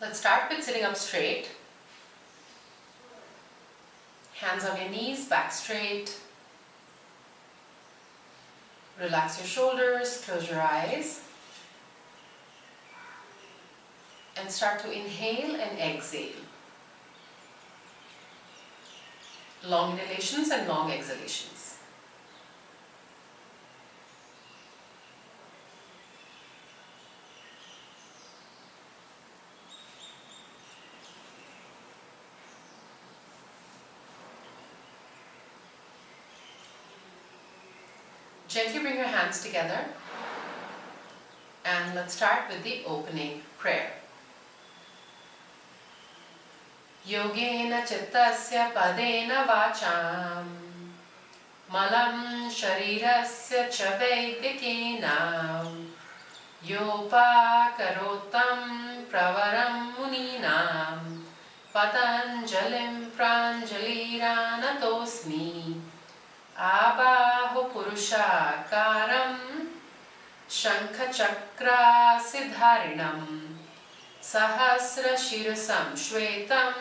Let's start with sitting up straight. Hands on your knees, back straight. Relax your shoulders, close your eyes. And start to inhale and exhale. Long inhalations and long exhalations. Gently bring your hands together and let's start with the opening prayer. Yogena chittasya padena vacham malam sharirasya cha vaidikena yopakarotam pravaram muninam patanjalim pranjaliranatosmi Abaho Purusha Karam Shankha Chakra Siddharinam Sahasra Shirasam Shvetam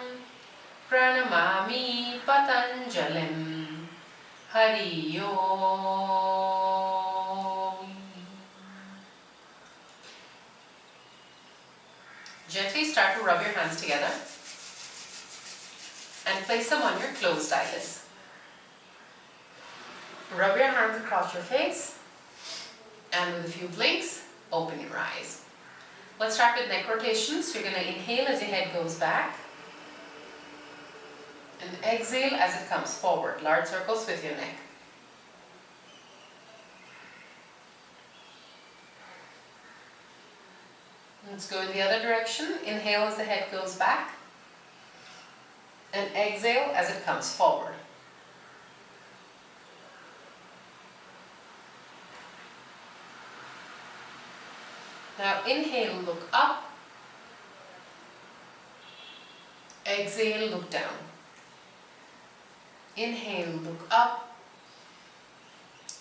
Pranamami Patanjalim Hari Om. Gently start to rub your hands together and place them on your closed eyelids. Rub your hands across your face and with a few blinks, open your eyes. Let's start with neck rotations. You're going to inhale as your head goes back and exhale as it comes forward. Large circles with your neck. Let's go in the other direction. Inhale as the head goes back and exhale as it comes forward. Now inhale, look up. Exhale, look down. Inhale, look up.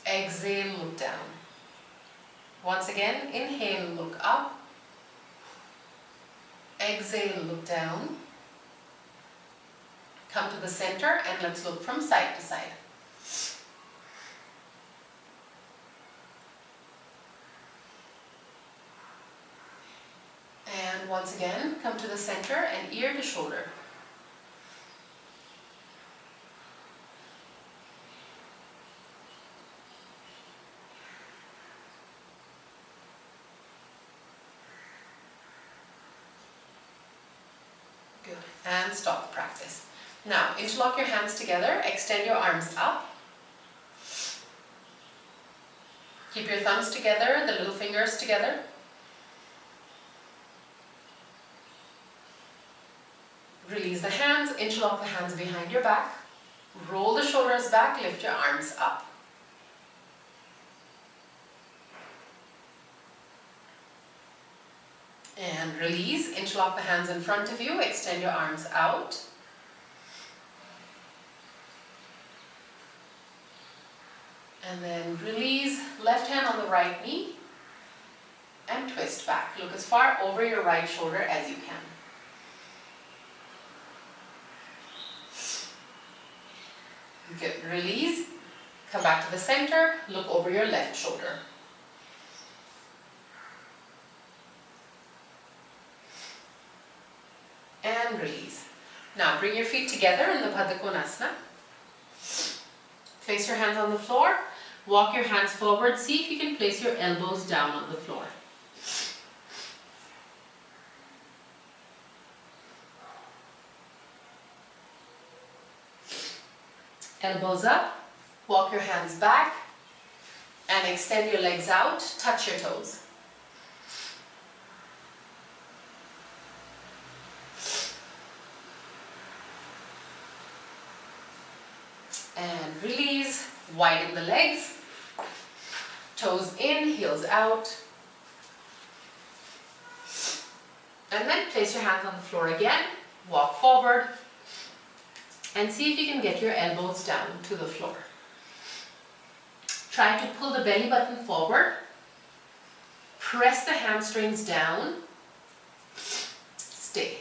Exhale, look down. Once again, inhale, look up. Exhale, look down. Come to the center and let's look from side to side. And once again, come to the center and ear to shoulder. Good. And stop the practice. Now, interlock your hands together, extend your arms up. Keep your thumbs together, the little fingers together. Release the hands, interlock the hands behind your back. Roll the shoulders back, lift your arms up. And release, interlock the hands in front of you, extend your arms out. And then release, left hand on the right knee and twist back. Look as far over your right shoulder as you can. Good. Release, come back to the center, look over your left shoulder. And release. Now bring your feet together in the Baddha Konasana. Place your hands on the floor, walk your hands forward, see if you can place your elbows down on the floor. Elbows up, walk your hands back and extend your legs out, touch your toes. And release, widen the legs, toes in, heels out. And then place your hands on the floor again, walk forward. And see if you can get your elbows down to the floor. Try to pull the belly button forward. Press the hamstrings down. stay.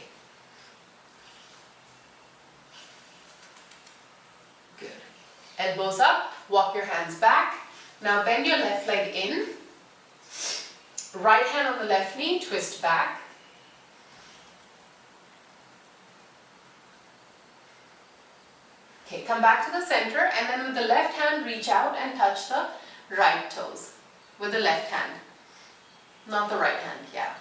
Good. Elbows up, walk your hands back. Now bend your left leg in. Right hand on the left knee, twist back. Okay, come back to the center and then with the left hand reach out and touch the right toes with the left hand. Not the right hand, yeah.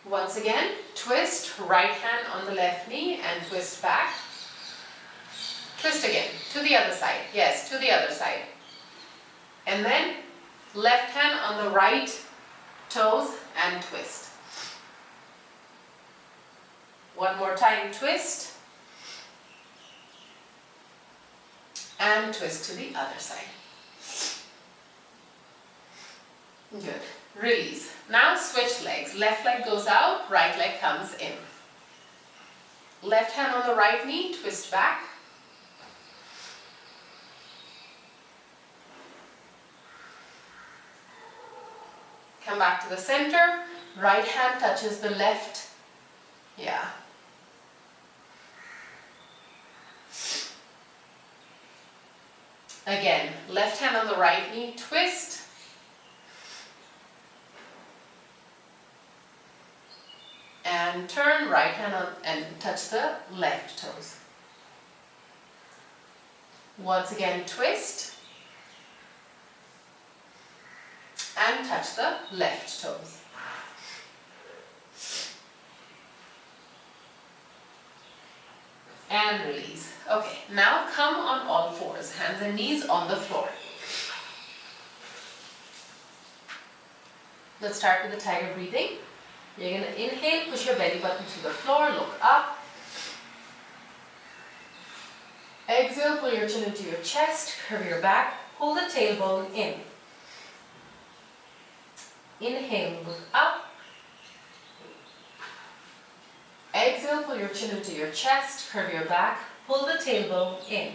Once again, twist, right hand on the left knee and twist back. Twist again, to the other side, yes, to the other side. And then left hand on the right toes and twist. One more time, twist. And twist to the other side. Good. Release. Now switch legs. Left leg goes out, right leg comes in. Left hand on the right knee, twist back. Come back to the center. Right hand touches the left. Yeah. Again, left hand on the right knee, twist. And turn, right hand on and touch the left toes. Once again, twist. And touch the left toes. And release. Okay, now come on all fours, hands and knees on the floor. Let's start with the tiger breathing. You're going to inhale, push your belly button to the floor, look up. Exhale, pull your chin into your chest, curve your back, pull the tailbone in. Inhale, look up. Exhale, pull your chin into your chest, curve your back, pull the tailbone in.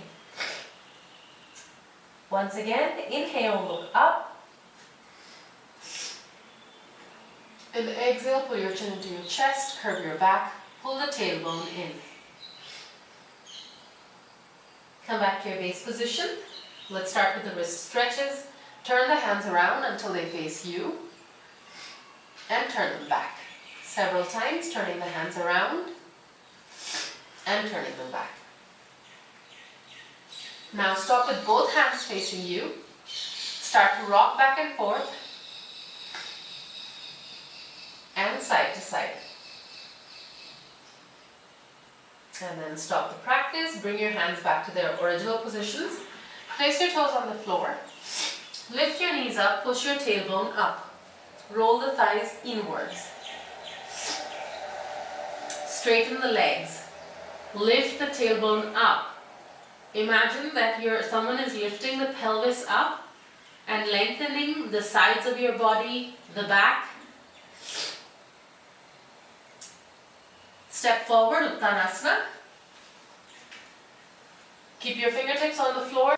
Once again, inhale, look up. And exhale, pull your chin into your chest, curve your back, pull the tailbone in. Come back to your base position. Let's start with the wrist stretches. Turn the hands around until they face you. And turn them back. Several times, turning the hands around and turning them back. Now stop with both hands facing you. Start to rock back and forth and side to side. And then stop the practice. Bring your hands back to their original positions. Place your toes on the floor. Lift your knees up, push your tailbone up. Roll the thighs inwards. Straighten the legs. Lift the tailbone up. Imagine that someone is lifting the pelvis up and lengthening the sides of your body, the back. Step forward, Uttanasana. Keep your fingertips on the floor.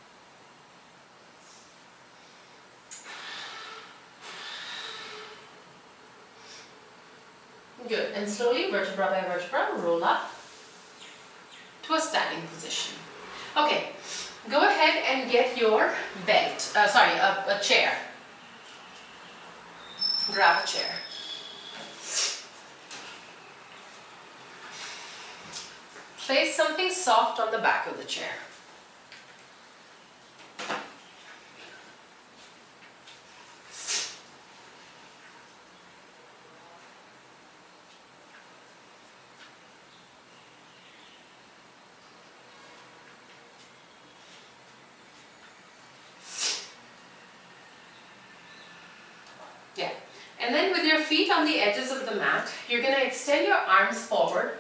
Good. And slowly, vertebra by vertebra, roll up to a standing position. Okay, go ahead and get your belt, a chair. Grab a chair. Place something soft on the back of the chair. Yeah. And then with your feet on the edges of the mat, you're going to extend your arms forward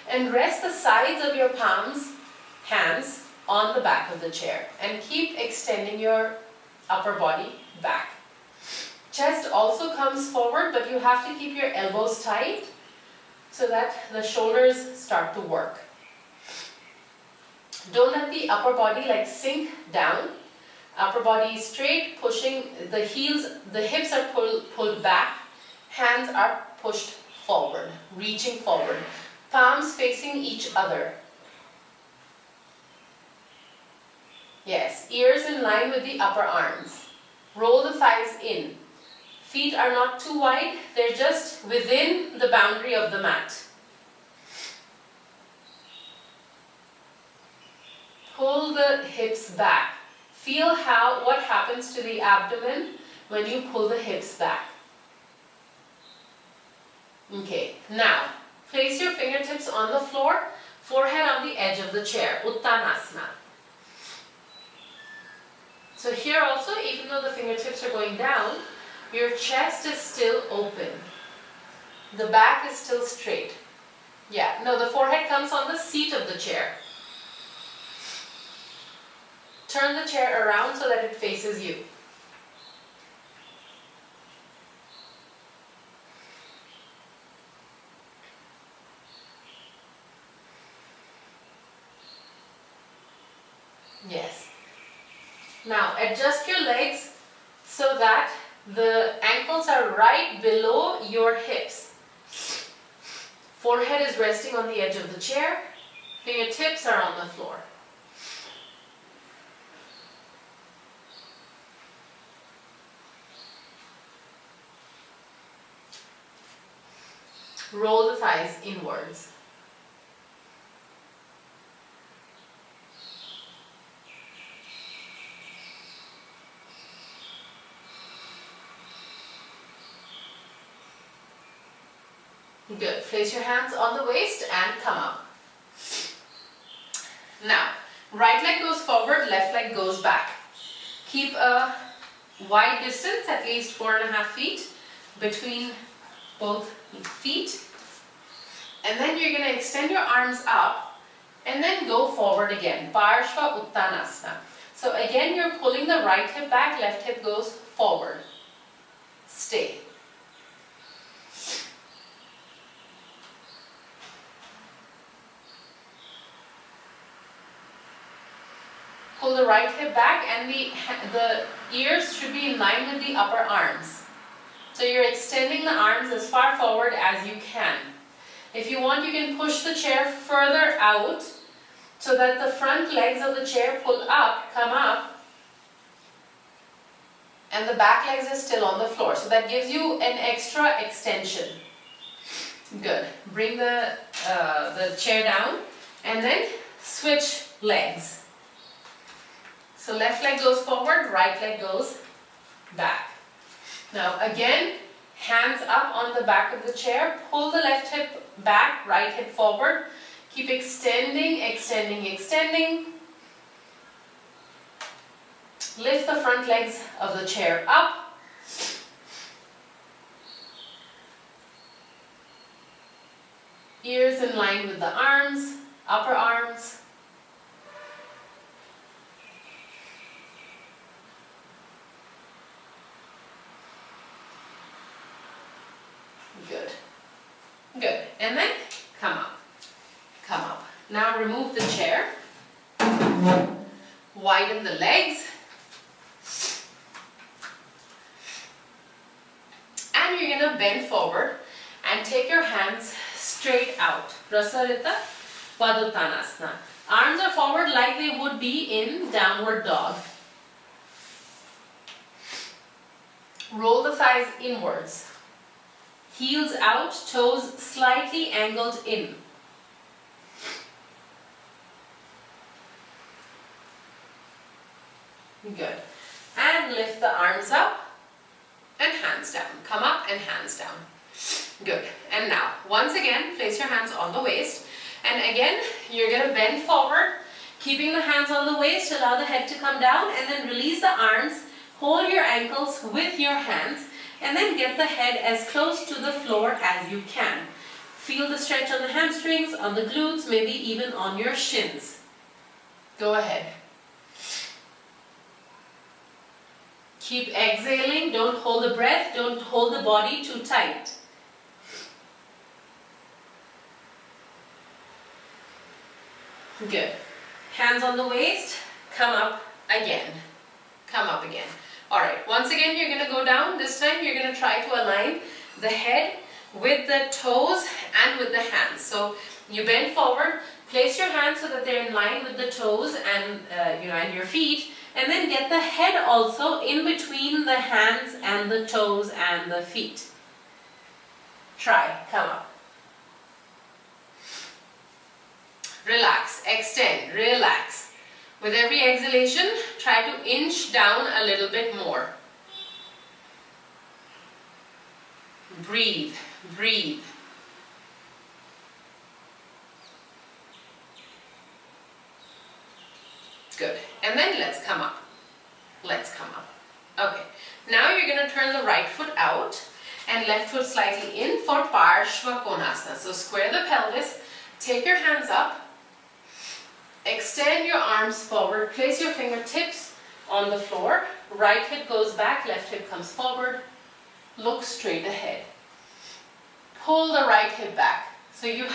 and rest the sides of your hands on the back of the chair. And keep extending your upper body back. Chest also comes forward, but you have to keep your elbows tight so that the shoulders start to work. Don't let the upper body sink down. Upper body straight, pushing the heels, the hips are pulled back, hands are pushed forward, reaching forward. Palms facing each other. Yes, ears in line with the upper arms. Roll the thighs in. Feet are not too wide, they're just within the boundary of the mat. Pull the hips back. Feel what happens to the abdomen when you pull the hips back. Okay, now place your fingertips on the floor, forehead on the edge of the chair, Uttanasana. So here also, even though the fingertips are going down, your chest is still open. The back is still straight. Yeah, no, the forehead comes on the seat of the chair. Turn the chair around so that it faces you. Yes. Now adjust your legs so that the ankles are right below your hips. Forehead is resting on the edge of the chair. Fingertips are on the floor. Roll the thighs inwards. Good. Place your hands on the waist and come up. Now, right leg goes forward, left leg goes back. Keep a wide distance, at least 4.5 feet, between both feet. And then you're going to extend your arms up and then go forward again. Parshva Uttanasana. So again, you're pulling the right hip back, left hip goes forward. Stay. Pull the right hip back and the ears should be in line with the upper arms. So you're extending the arms as far forward as you can. If you want, you can push the chair further out so that the front legs of the chair pull up, come up, and the back legs are still on the floor. So that gives you an extra extension. Good. Bring the chair down and then switch legs. So left leg goes forward, right leg goes back. Now again, hands up on the back of the chair. Pull the left hip back, right hip forward. Keep extending, extending, extending. Lift the front legs of the chair up. Ears in line with the arms, upper arms. Good. Good. And then come up. Come up. Now remove the chair. Widen the legs. And you're going to bend forward and take your hands straight out. Prasarita Padottanasana. Arms are forward like they would be in downward dog. Roll the thighs inwards. Heels out, toes slightly angled in. Good. And lift the arms up and hands down. Come up and hands down. Good. And now, once again, place your hands on the waist. And again, you're going to bend forward, keeping the hands on the waist, allow the head to come down, and then release the arms. Hold your ankles with your hands. And then get the head as close to the floor as you can. Feel the stretch on the hamstrings, on the glutes, maybe even on your shins. Go ahead. Keep exhaling. Don't hold the breath. Don't hold the body too tight. Good. Hands on the waist. Come up again. Come up again. Alright, once again you're going to go down. This time you're going to try to align the head with the toes and with the hands. So you bend forward, place your hands so that they're in line with the toes and and your feet, and then get the head also in between the hands and the toes and the feet. Try, come up. Relax, extend, relax. With every exhalation, try to inch down a little bit more. Breathe, breathe. Good. And then let's come up. Let's come up. Okay. Now you're going to turn the right foot out and left foot slightly in for Parshva Konasana. So square the pelvis, take your hands up, extend your arms forward, place your fingertips on the floor, right hip goes back, left hip comes forward, look straight ahead. Pull the right hip back. So you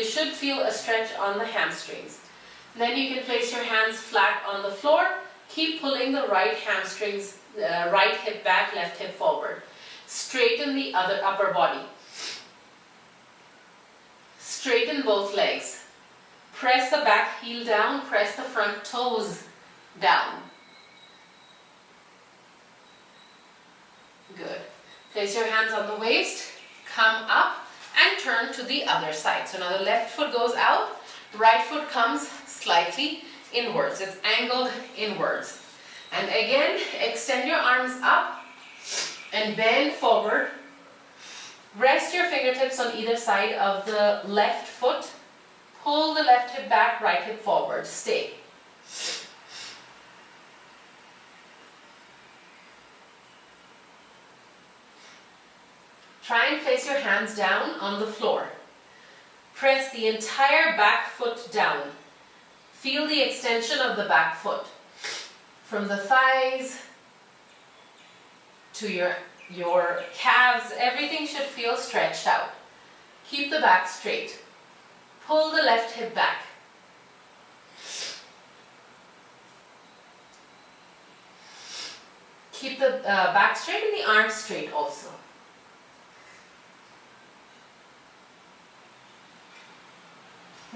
should feel a stretch on the hamstrings. Then you can place your hands flat on the floor, keep pulling the right hamstrings, right hip back, left hip forward. Straighten the upper body. Straighten both legs. Press the back heel down, press the front toes down. Good. Place your hands on the waist, come up and turn to the other side. So now the left foot goes out, right foot comes slightly inwards. It's angled inwards. And again, extend your arms up and bend forward. Rest your fingertips on either side of the left foot. Pull the left hip back, right hip forward. Stay. Try and place your hands down on the floor. Press the entire back foot down. Feel the extension of the back foot. From the thighs to your calves, everything should feel stretched out. Keep the back straight. Pull the left hip back. Keep the back straight and the arms straight also.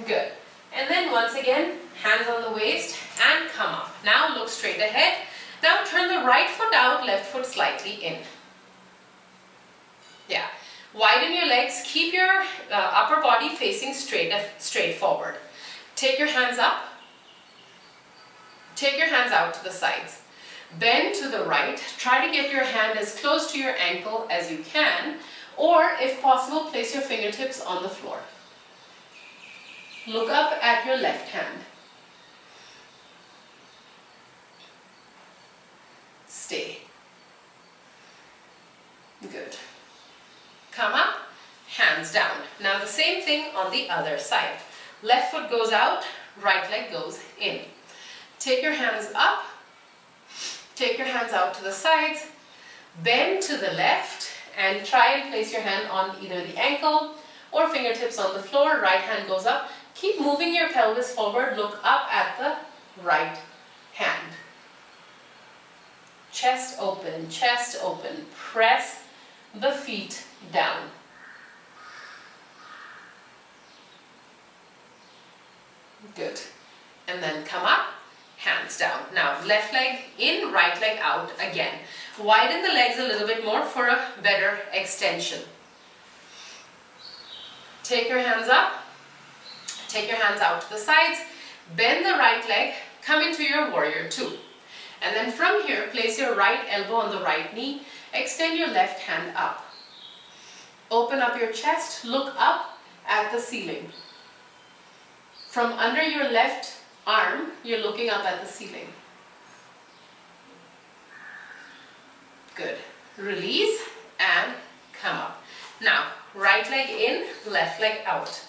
Good. And then once again, hands on the waist and come up. Now look straight ahead. Now turn the right foot out, left foot slightly in. Yeah. Widen your legs. Keep your upper body facing straight forward. Take your hands up. Take your hands out to the sides. Bend to the right. Try to get your hand as close to your ankle as you can, or if possible, place your fingertips on the floor. Look up at your left hand. Stay. Good. Come up, hands down. Now the same thing on the other side. Left foot goes out, right leg goes in. Take your hands up, take your hands out to the sides, bend to the left and try and place your hand on either the ankle or fingertips on the floor. Right hand goes up. Keep moving your pelvis forward. Look up at the right hand. Chest open, chest open. Press the feet down. Good. And then come up, hands down. Now left leg in, right leg out again. Widen the legs a little bit more for a better extension. Take your hands up. Take your hands out to the sides, bend the right leg, come into your warrior two. And then from here, place your right elbow on the right knee, extend your left hand up. Open up your chest, look up at the ceiling. From under your left arm, you're looking up at the ceiling. Good. Release and come up. Now, right leg in, left leg out.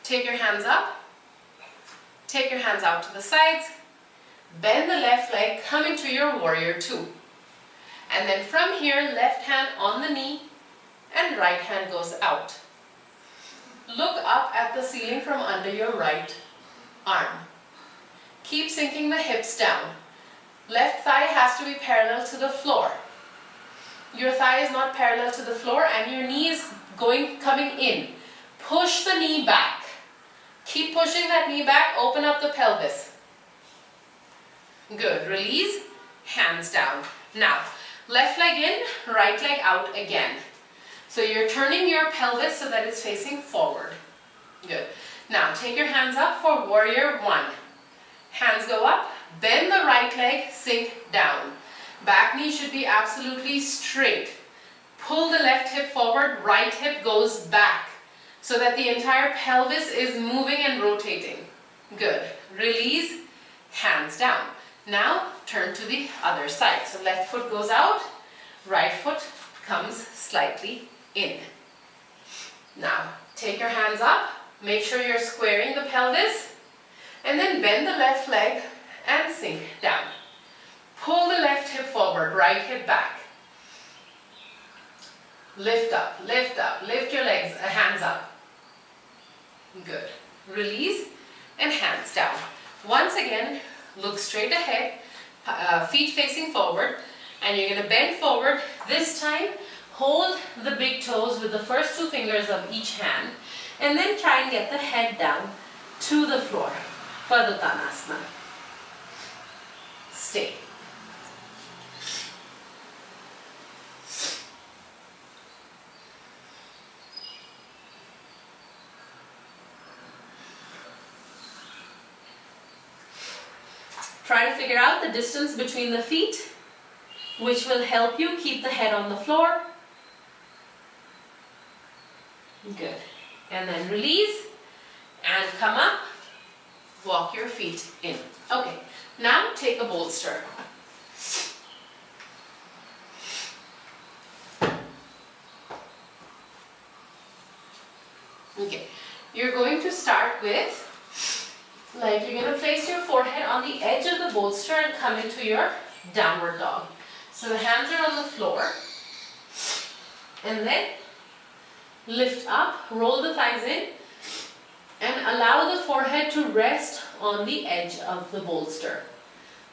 Take your hands up, take your hands out to the sides, bend the left leg, come into your warrior two. And then from here, left hand on the knee and right hand goes out. Look up at the ceiling from under your right arm. Keep sinking the hips down. Left thigh has to be parallel to the floor. your thigh is not parallel to the floor and your knee is coming in. Push the knee back. Keep pushing that knee back, open up the pelvis. Good, release, hands down. Now, left leg in, right leg out again. So you're turning your pelvis so that it's facing forward. Good. Now, take your hands up for warrior one. Hands go up, bend the right leg, sink down. Back knee should be absolutely straight. Pull the left hip forward, right hip goes back so that the entire pelvis is moving and rotating. Good. Release, hands down. Now turn to the other side. So left foot goes out, right foot comes slightly in. Now take your hands up, make sure you're squaring the pelvis, and then bend the left leg and sink down. Pull the left hip forward, right hip back. Lift up, lift up, lift your legs, hands up. Good. Release and hands down. Once again, look straight ahead, feet facing forward, and you're going to bend forward. This time, hold the big toes with the first two fingers of each hand, and then try and get the head down to the floor. Padottanasana. Stay. Try to figure out the distance between the feet, which will help you keep the head on the floor. Good. And then release and come up. Walk your feet in. Okay. Now take a bolster. Okay. You're going to start with, like, you're going to place your forehead on the edge of the bolster and come into your downward dog. So the hands are on the floor. And then lift up, roll the thighs in, and allow the forehead to rest on the edge of the bolster.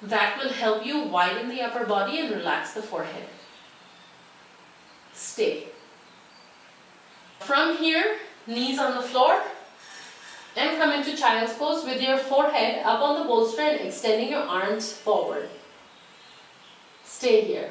That will help you widen the upper body and relax the forehead. Stay. From here, knees on the floor, and come into child's pose with your forehead up on the bolster and extending your arms forward. Stay here.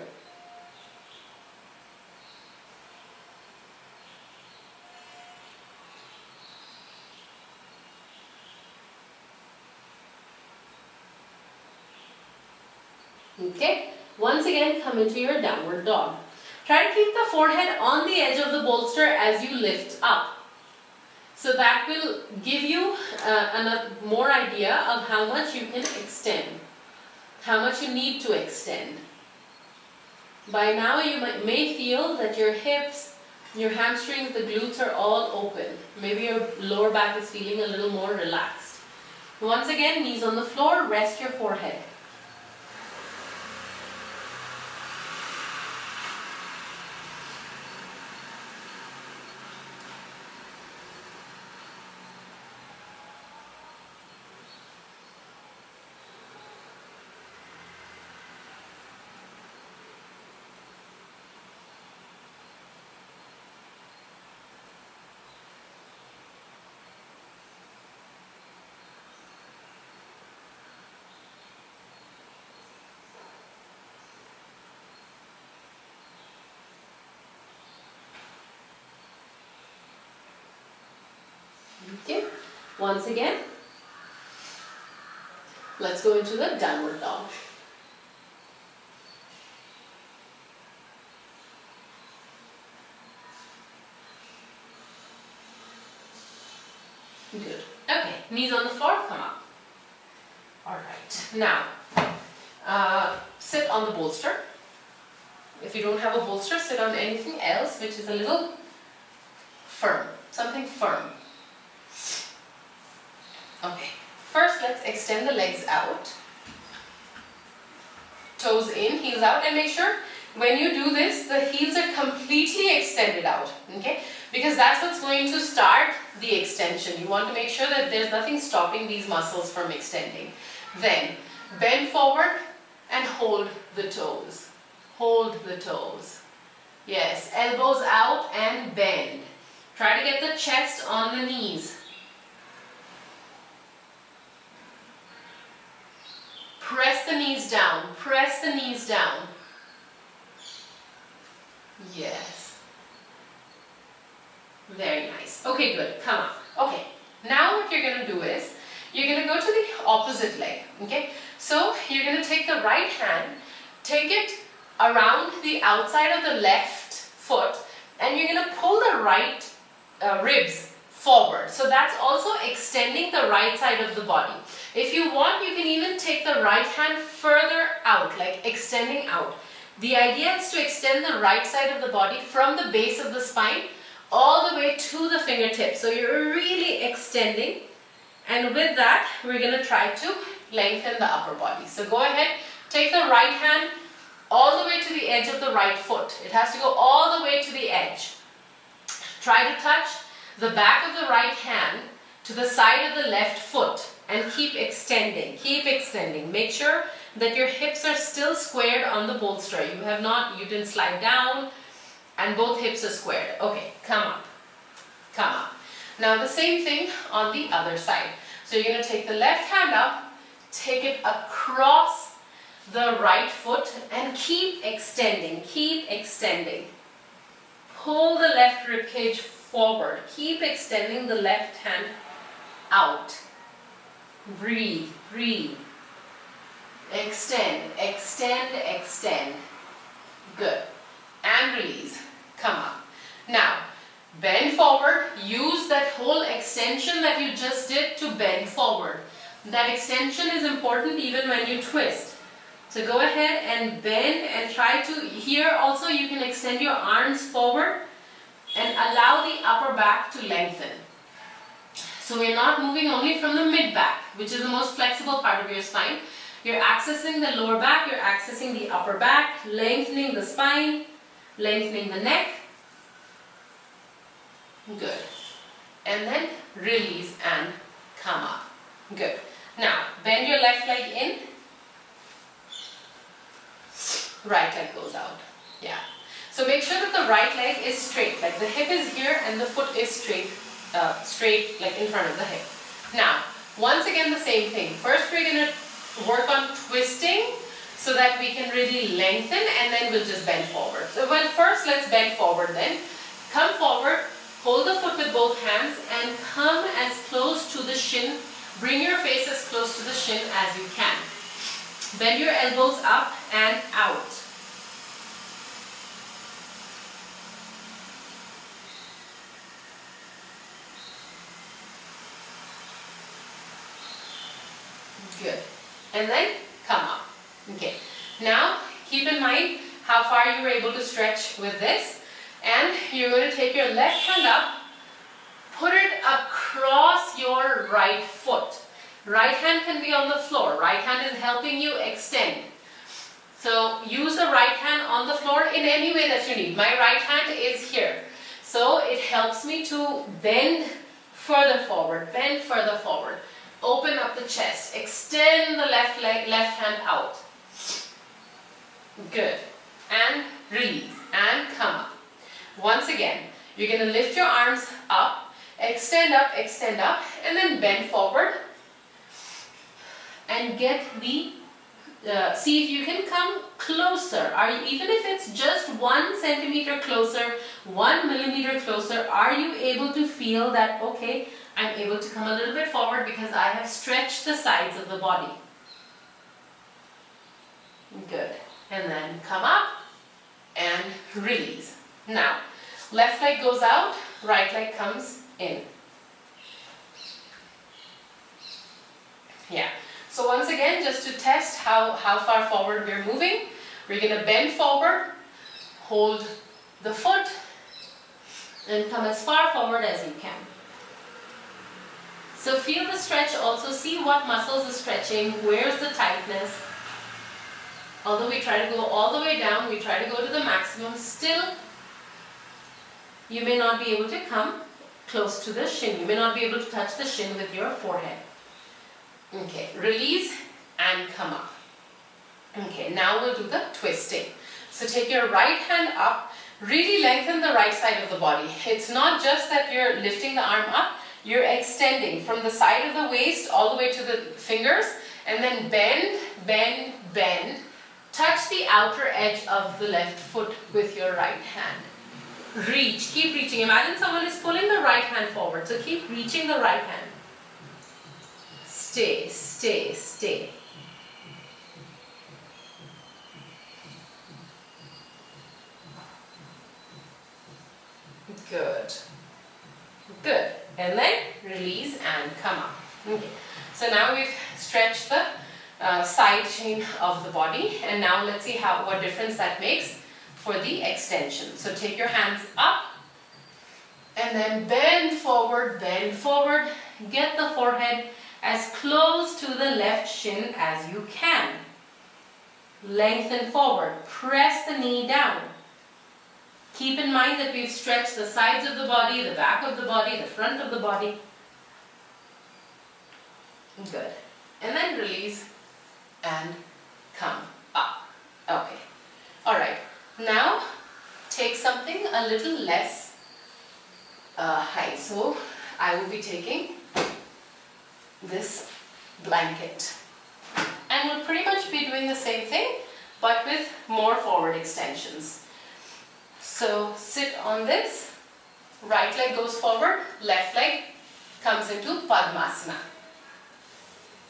Okay, once again come into your downward dog. Try to keep the forehead on the edge of the bolster as you lift up. So that will give you more idea of how much you can extend, how much you need to extend. By now you may feel that your hips, your hamstrings, the glutes are all open. Maybe your lower back is feeling a little more relaxed. Once again, knees on the floor, rest your forehead. Okay, once again, let's go into the downward dog. Good. Okay, knees on the floor, come up. Alright, now, sit on the bolster. If you don't have a bolster, sit on anything else which is a little firm, something firm. Okay, first let's extend the legs out. Toes in, heels out, and make sure when you do this, the heels are completely extended out, okay? Because that's what's going to start the extension. You want to make sure that there's nothing stopping these muscles from extending. Then, bend forward and hold the toes. Hold the toes. Yes, elbows out and bend. Try to get the chest on the knees. Press the knees down, press the knees down. Yes. Very nice. Okay, good. Come on. Okay. Now what you're going to do is, you're going to go to the opposite leg. Okay. So you're going to take the right hand, take it around the outside of the left foot, and you're going to pull the right ribs forward. So that's also extending the right side of the body. If you want, you can even take the right hand further out, like extending out. The idea is to extend the right side of the body from the base of the spine all the way to the fingertips. So you're really extending, and with that we're going to try to lengthen the upper body. So go ahead, take the right hand all the way to the edge of the right foot. It has to go all the way to the edge. Try to touch the back of the right hand to the side of the left foot and keep extending, keep extending. Make sure that your hips are still squared on the bolster. You didn't slide down, and both hips are squared. Okay, come up, come up. Now the same thing on the other side. So you're going to take the left hand up, take it across the right foot and keep extending, keep extending. Pull the left rib cage forward, keep extending the left hand out. Breathe, breathe. Extend, extend, extend. Good. And release. Come up. Now, bend forward. Use that whole extension that you just did to bend forward. That extension is important even when you twist. So go ahead and bend and try to, here also you can extend your arms forward and allow the upper back to lengthen. So we're not moving only from the mid back, which is the most flexible part of your spine. You're accessing the lower back, you're accessing the upper back, lengthening the spine, lengthening the neck. Good. And then release and come up. Good. Now, bend your left leg in. Right leg goes out. Yeah. So make sure that the right leg is straight, like the hip is here and the foot is straight like in front of the hip. Now, once again the same thing. First we're going to work on twisting so that we can really lengthen, and then we'll just bend forward. So first let's bend forward then. Come forward, hold the foot with both hands and come as close to the shin. Bring your face as close to the shin as you can. Bend your elbows up and out. Good. And then come up. Okay. Now keep in mind how far you were able to stretch with this. And you're going to take your left hand up, put it across your right foot. Right hand can be on the floor. Right hand is helping you extend. So use the right hand on the floor in any way that you need. My right hand is here. So it helps me to bend further forward, bend further forward. Open up the chest. Extend the left leg, left hand out. Good. And release. And come up. Once again, you're going to lift your arms up, extend up, and then bend forward. And get the, see if you can come closer. Even if it's just 1 centimeter closer, 1 millimeter closer, are you able to feel that, okay, I'm able to come a little bit forward because I have stretched the sides of the body. Good. And then come up and release. Now, left leg goes out, right leg comes in. Yeah. So once again, just to test how far forward we're moving, we're going to bend forward, hold the foot, and come as far forward as you can. So feel the stretch also, see what muscles are stretching, where's the tightness. Although we try to go all the way down, we try to go to the maximum, still you may not be able to come close to the shin. You may not be able to touch the shin with your forehead. Okay, release and come up. Okay, now we'll do the twisting. So take your right hand up, Really lengthen the right side of the body. It's not just that you're lifting the arm up, you're extending from the side of the waist all the way to the fingers, and then bend, bend, bend. Touch the outer edge of the left foot with your right hand. Reach, keep reaching. Imagine someone is pulling the right hand forward, so keep reaching the right hand. Stay, stay, stay. Good. Good. And then release and come up. Okay. So now we've stretched the side chain of the body, and now let's see what difference that makes for the extension. So take your hands up and then bend forward, get the forehead as close to the left shin as you can. Lengthen forward, press the knee down. Keep in mind that we've stretched the sides of the body, the back of the body, the front of the body. Good. And then release and come up. Okay. Alright. Now take something a little less high. So I will be taking this blanket. And we'll pretty much be doing the same thing, but with more forward extensions. So sit on this, right leg goes forward, left leg comes into Padmasana.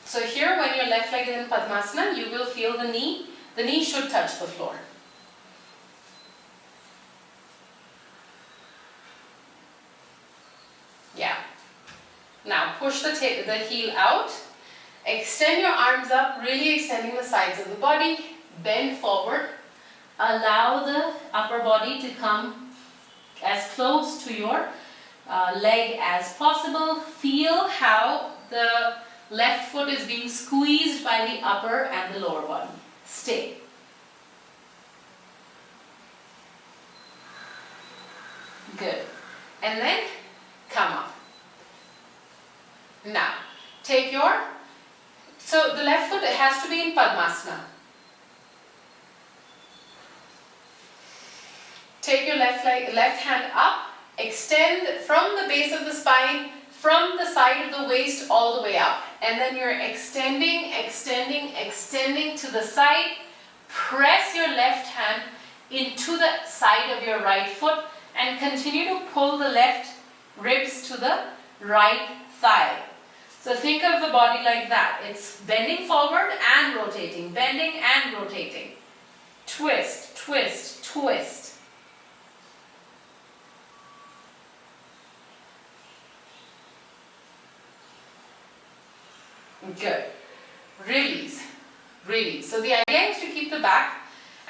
So here when your left leg is in Padmasana, you will feel the knee should touch the floor. Yeah. Now push the heel out, extend your arms up, really extending the sides of the body, bend forward. Allow the upper body to come as close to your leg as possible. Feel how the left foot is being squeezed by the upper and the lower body. Stay. Good. And then come up. Now, so the left foot has to be in Padmasana. Take your left hand up, extend from the base of the spine, from the side of the waist all the way up. And then you're extending, extending, extending to the side. Press your left hand into the side of your right foot and continue to pull the left ribs to the right thigh. So think of the body like that. It's bending forward and rotating, bending and rotating. Twist, twist, twist. Good. Release. Release. So the idea is to keep the back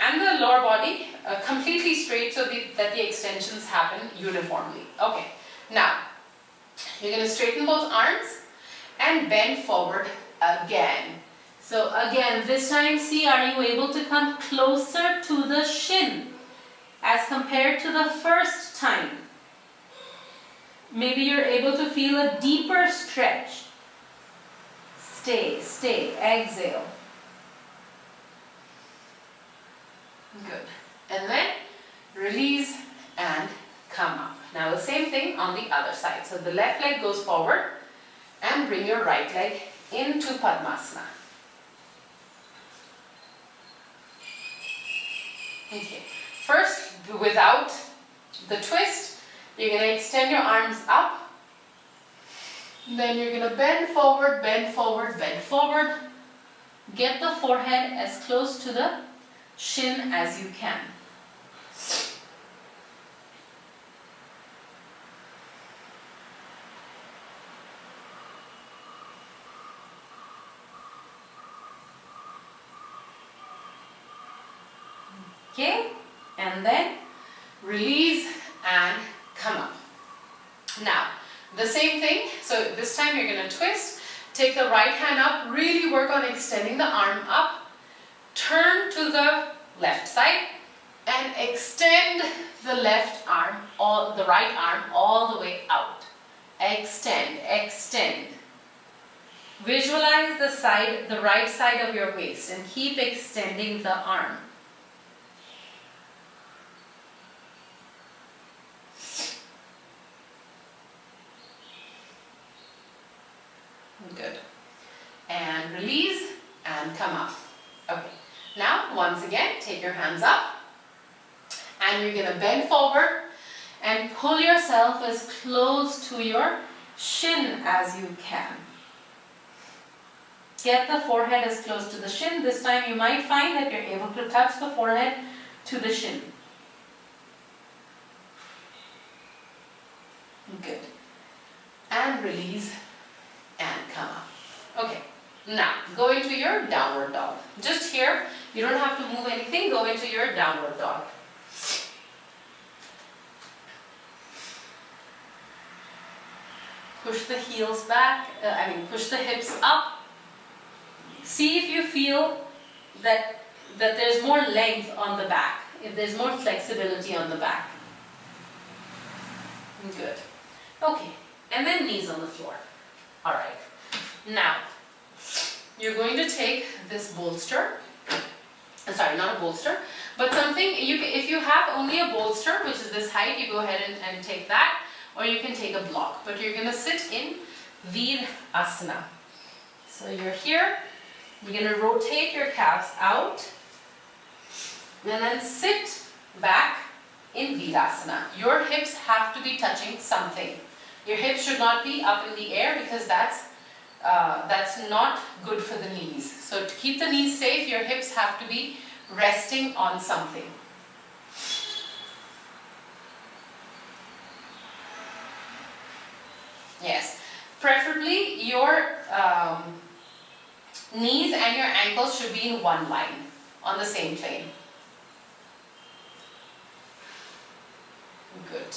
and the lower body completely straight so that the extensions happen uniformly. Okay. Now, you're going to straighten both arms and bend forward again. So again, this time, see, are you able to come closer to the shin as compared to the first time? Maybe you're able to feel a deeper stretch. Stay, stay, exhale. Good. And then release and come up. Now the same thing on the other side. So the left leg goes forward and bring your right leg into Padmasana. Okay. First, without the twist, you're going to extend your arms up. Then you're going to bend forward, bend forward, bend forward. Get the forehead as close to the shin as you can. Okay, and then release and come up. Now, the same thing, so this time you're going to twist, take the right hand up, really work on extending the arm up, turn to the left side and extend the left arm, or the right arm all the way out. Extend, extend. Visualize the right side of your waist and keep extending the arm. Good. And release and come up. Okay. Now, once again, take your hands up and you're going to bend forward and pull yourself as close to your shin as you can. Get the forehead as close to the shin. This time you might find that you're able to touch the forehead to the shin. Good. And release and come up. Okay. Now, go into your downward dog. Just here, you don't have to move anything. Go into your downward dog. Push the heels back, push the hips up. See if you feel that there's more length on the back, if there's more flexibility on the back. Good. Okay, and then knees on the floor. All right. Now, you're going to take this bolster. Sorry, not a bolster, but something, if you have only a bolster, which is this height, you go ahead and take that, or you can take a block. But you're going to sit in Virasana. So you're here, you're going to rotate your calves out, and then sit back in Virasana. Your hips have to be touching something. Your hips should not be up in the air because that's not good for the knees. So to keep the knees safe, your hips have to be resting on something. Yes, preferably your knees and your ankles should be in one line, on the same plane. Good.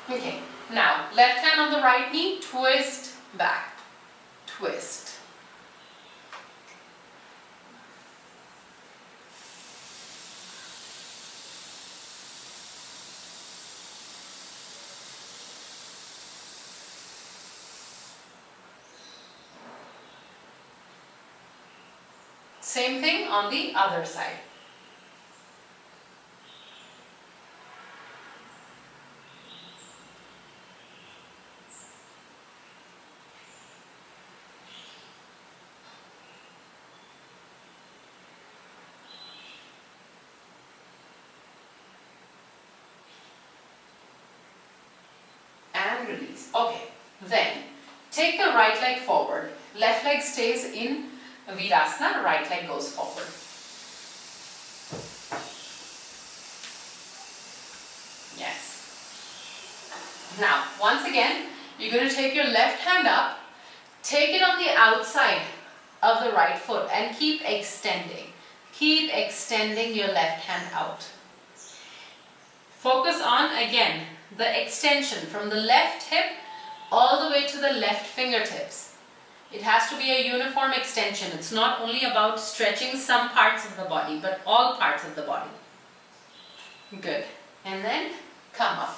Okay, now left hand on the right knee, twist back, twist. Same thing on the other side. And release. Okay, then take the right leg forward. Left leg stays in Virasana, right leg goes forward. Yes. Now, once again, you're going to take your left hand up, take it on the outside of the right foot and keep extending. Keep extending your left hand out. Focus on, again, the extension from the left hip all the way to the left fingertips. It has to be a uniform extension. It's not only about stretching some parts of the body, but all parts of the body. Good. And then come up.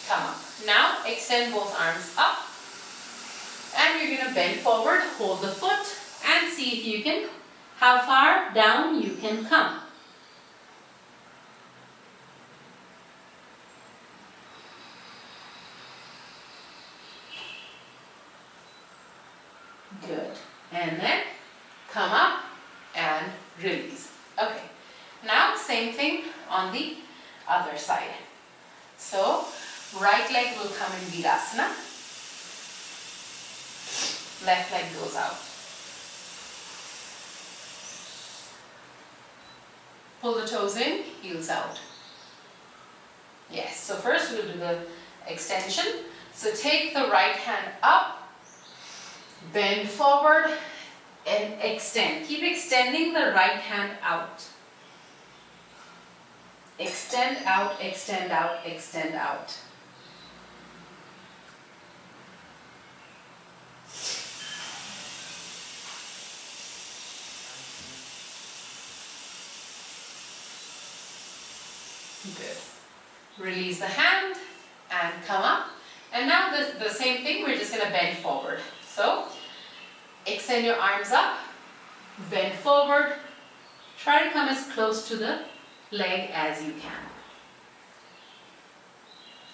Come up. Now extend both arms up. And you're going to bend forward, hold the foot, and see if you can, how far down you can come. Good. And then come up and release. Okay. Now same thing on the other side. So right leg will come in Virasana. Left leg goes out. Pull the toes in, heels out. Yes. So first we'll do the extension. So take the right hand up. Bend forward and extend. Keep extending the right hand out. Extend out, extend out, extend out. Good. Release the hand and come up. And now the same thing, we're just going to bend forward. So, extend your arms up, bend forward, try to come as close to the leg as you can.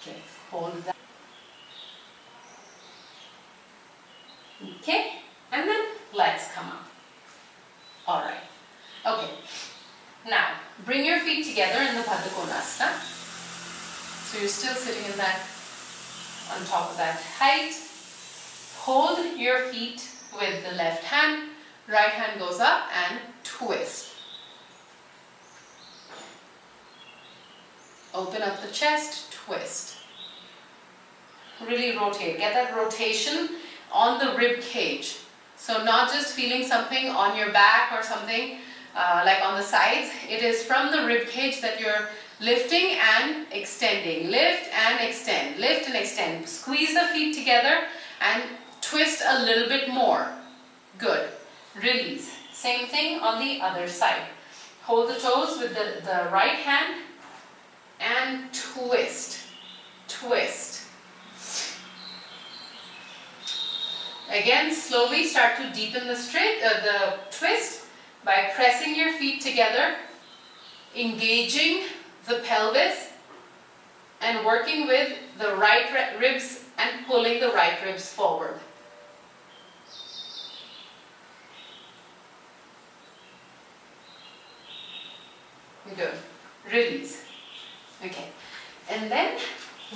Okay, hold that. Okay, and then let's come up. All right. Okay. Now, bring your feet together in the Baddha Konasana. So you're still sitting in that, on top of that height. Hold your feet with the left hand. Right hand goes up and twist. Open up the chest, twist. Really rotate. Get that rotation on the rib cage. So not just feeling something on your back or something like on the sides. It is from the rib cage that you're lifting and extending. Lift and extend. Lift and extend. Squeeze the feet together and twist a little bit more. Good. Release. Same thing on the other side. Hold the toes with the right hand and twist. Twist. Again, slowly start to deepen the twist by pressing your feet together, engaging the pelvis and working with the right ribs and pulling the right ribs forward. Good. Release. Okay. And then,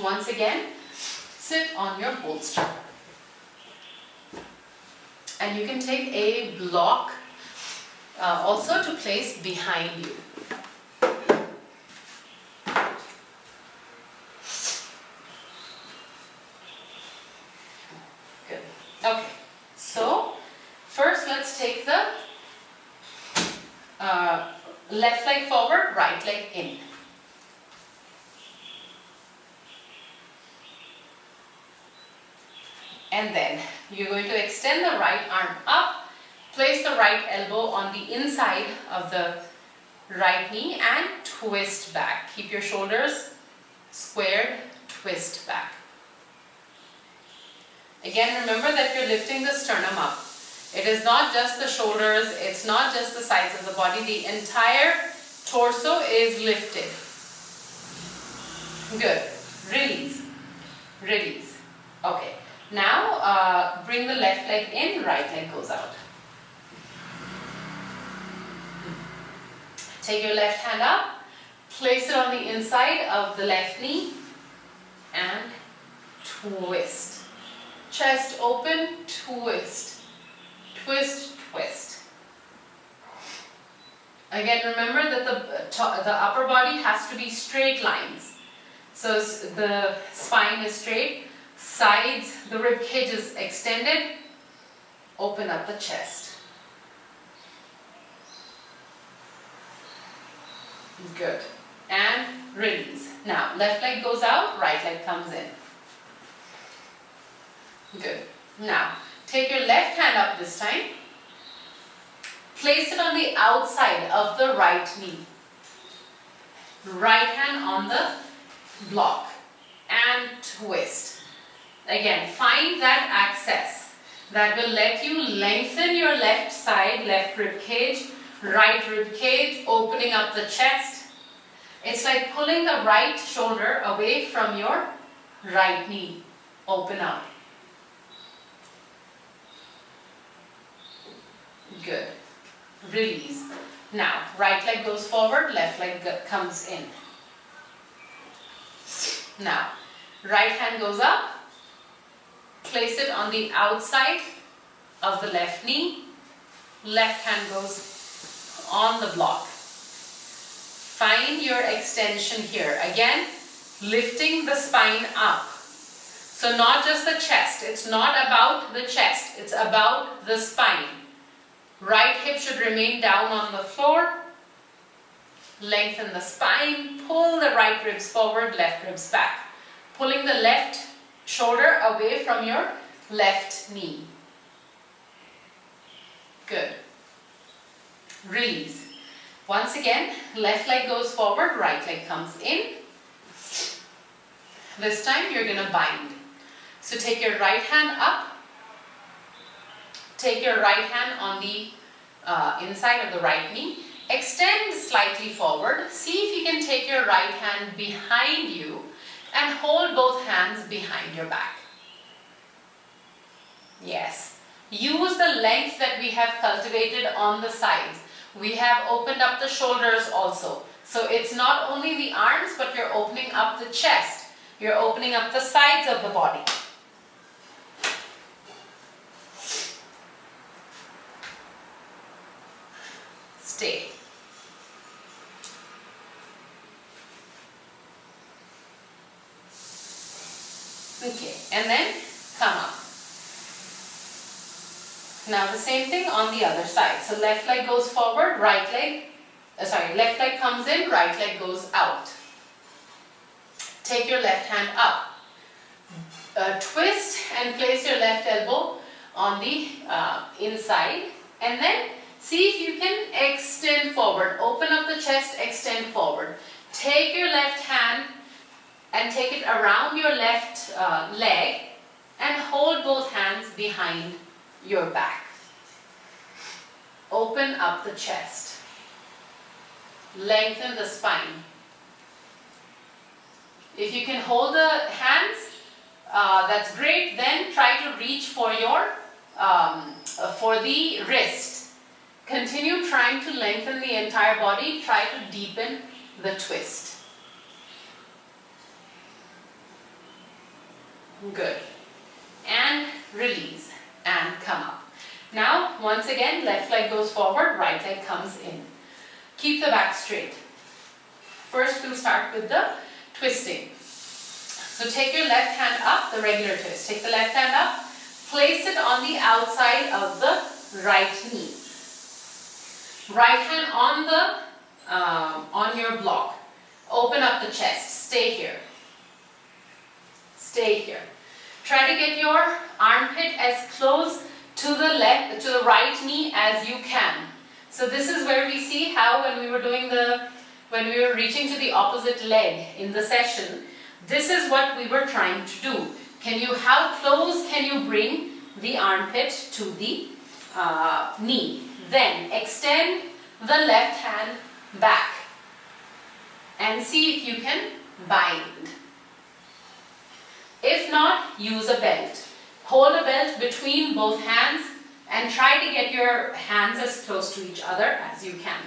once again, sit on your bolster. And you can take a block also to place behind you. Good. Okay. So, first let's take the left leg forward, right leg in. And then you're going to extend the right arm up, place the right elbow on the inside of the right knee and twist back. Keep your shoulders squared, twist back. Again, remember that you're lifting the sternum up. It is not just the shoulders, it's not just the sides of the body, the entire torso is lifted. Good. Release. Release. Okay. Now, bring the left leg in, right leg goes out. Take your left hand up, place it on the inside of the left knee, and twist. Chest open, twist. Twist, twist. Again, remember that the upper body has to be straight lines. So the spine is straight. Sides, the rib cage is extended. Open up the chest. Good. And release. Now, left leg goes out, right leg comes in. Good. Now, take your left hand up this time. Place it on the outside of the right knee. Right hand on the block. And twist. Again, find that access that will let you lengthen your left side, left rib cage, right rib cage, opening up the chest. It's like pulling the right shoulder away from your right knee. Open up. Good. Release. Now, right leg goes forward, left leg comes in. Now, right hand goes up. Place it on the outside of the left knee. Left hand goes on the block. Find your extension here. Again, lifting the spine up. So not just the chest. It's not about the chest. It's about the spine. Right hip should remain down on the floor. Lengthen the spine. Pull the right ribs forward, left ribs back. Pulling the left shoulder away from your left knee. Good. Release. Once again, left leg goes forward, right leg comes in. This time you're going to bind. So take your right hand up. Take your right hand on the inside of the right knee. Extend slightly forward. See if you can take your right hand behind you and hold both hands behind your back. Yes. use the length that we have cultivated on the sides. We have opened up the shoulders also. So it's not only the arms, but you're opening up the chest. You're opening up the sides of the body. Stay. Okay, and then come up. Now the same thing on the other side. So left leg goes forward, right leg, left leg comes in, right leg goes out. Take your left hand up. Twist and place your left elbow on the inside, and then see if you can extend forward. Open up the chest, extend forward. Take your left hand and take it around your left leg and hold both hands behind your back. Open up the chest. Lengthen the spine. If you can hold the hands, that's great. Then try to reach for your for the wrist. Continue trying to lengthen the entire body. Try to deepen the twist. Good. And release and come up. Now, once again, left leg goes forward, right leg comes in. Keep the back straight. First, we'll start with the twisting. So take your left hand up, the regular twist. Take the left hand up, place it on the outside of the right knee. Right hand on the on your block. Open up the chest. Stay here. Stay here. Try to get your armpit as close to the right knee as you can. So this is where we see how when we were reaching to the opposite leg in the session, this is what we were trying to do. How close can you bring the armpit to the knee? Then extend the left hand back and see if you can bind. If not, use a belt. Hold a belt between both hands and try to get your hands as close to each other as you can.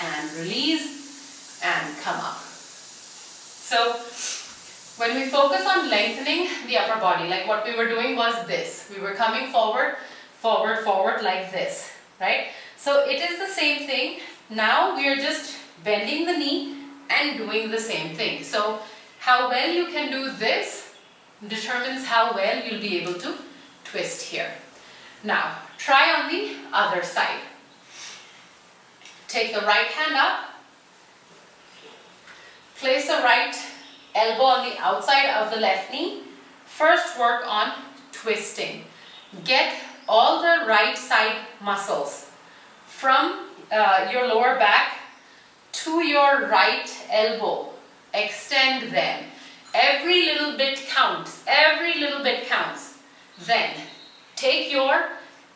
And release and come up. So when we focus on lengthening the upper body, like what we were doing was this. We were coming forward, forward, forward like this, right? So it is the same thing. Now we are just bending the knee and doing the same thing. So how well you can do this determines how well you'll be able to twist here. Now try on the other side. Take the right hand up. Place the right elbow on the outside of the left knee. First work on twisting. Get all the right side muscles from your lower back to your right elbow. Extend them. Every little bit counts. Every little bit counts. Then take your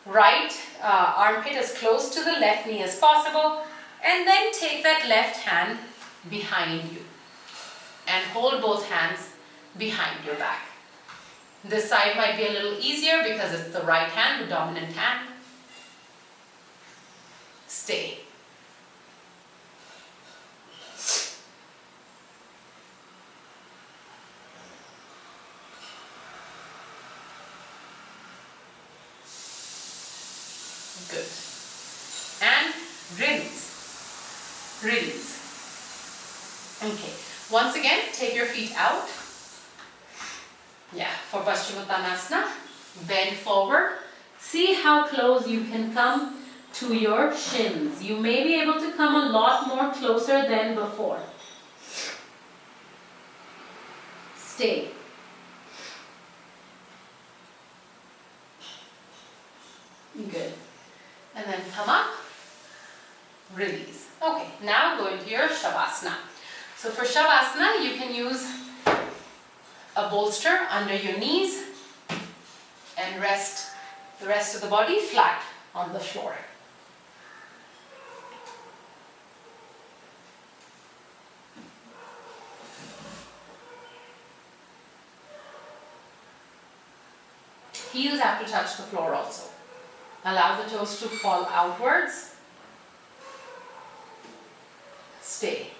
right armpit as close to the left knee as possible, and then take that left hand behind you and hold both hands behind your back. This side might be a little easier because it's the right hand, the dominant hand. Stay. Good. And release. Release. Okay. Once again, take your feet out. Yeah, for Paschimottanasana, bend forward. See how close you can come to your shins. You may be able to come a lot more closer than before. Stay. Good. And then come up, release. Okay, now go into your Shavasana. So for Shavasana, you can use a bolster under your knees and rest the rest of the body flat on the floor. Heels have to touch the floor also. Allow the toes to fall outwards. Stay.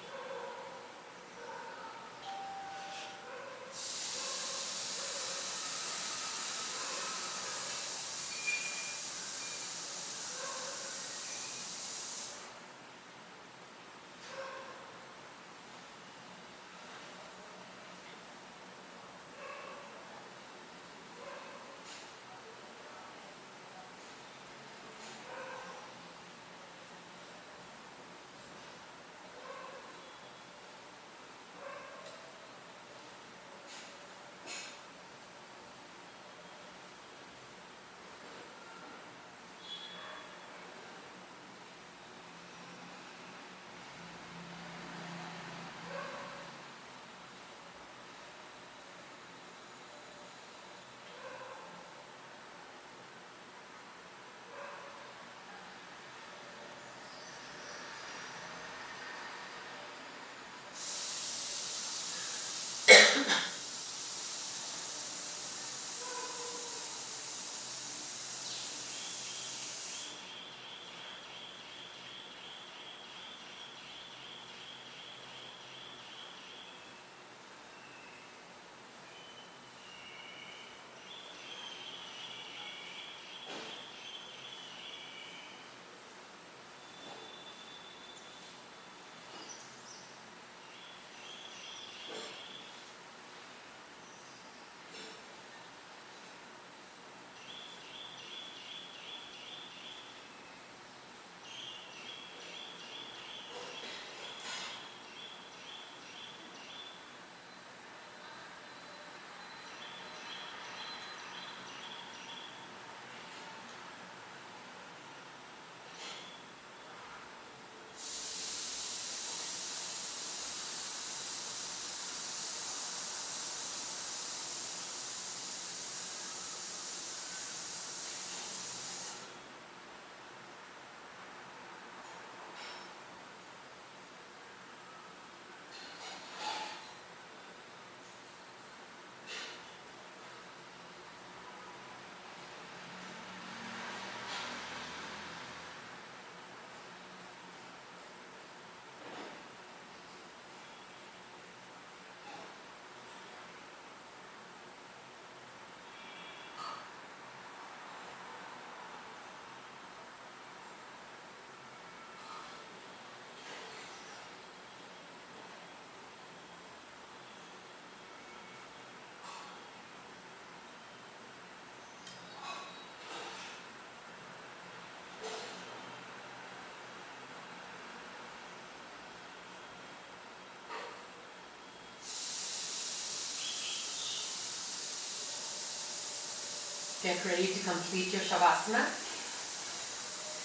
Get ready to complete your Shavasana.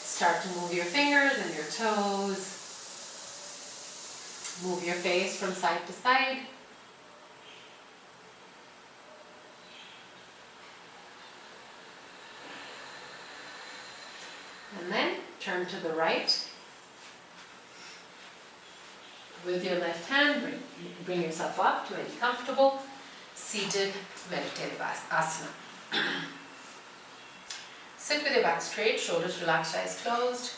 Start to move your fingers and your toes. Move your face from side to side. And then turn to the right. With your left hand, bring yourself up to any comfortable seated meditative asana. Sit with your back straight, shoulders relaxed, eyes closed.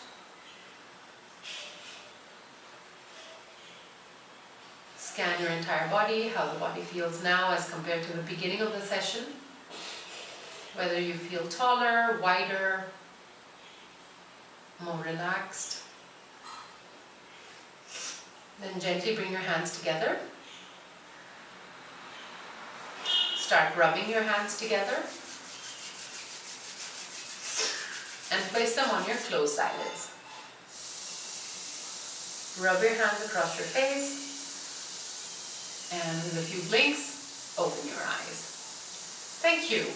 Scan your entire body, how the body feels now as compared to the beginning of the session. Whether you feel taller, wider, more relaxed. Then gently bring your hands together. Start rubbing your hands together. And place them on your closed eyelids. Rub your hands across your face. And with a few blinks, open your eyes. Thank you.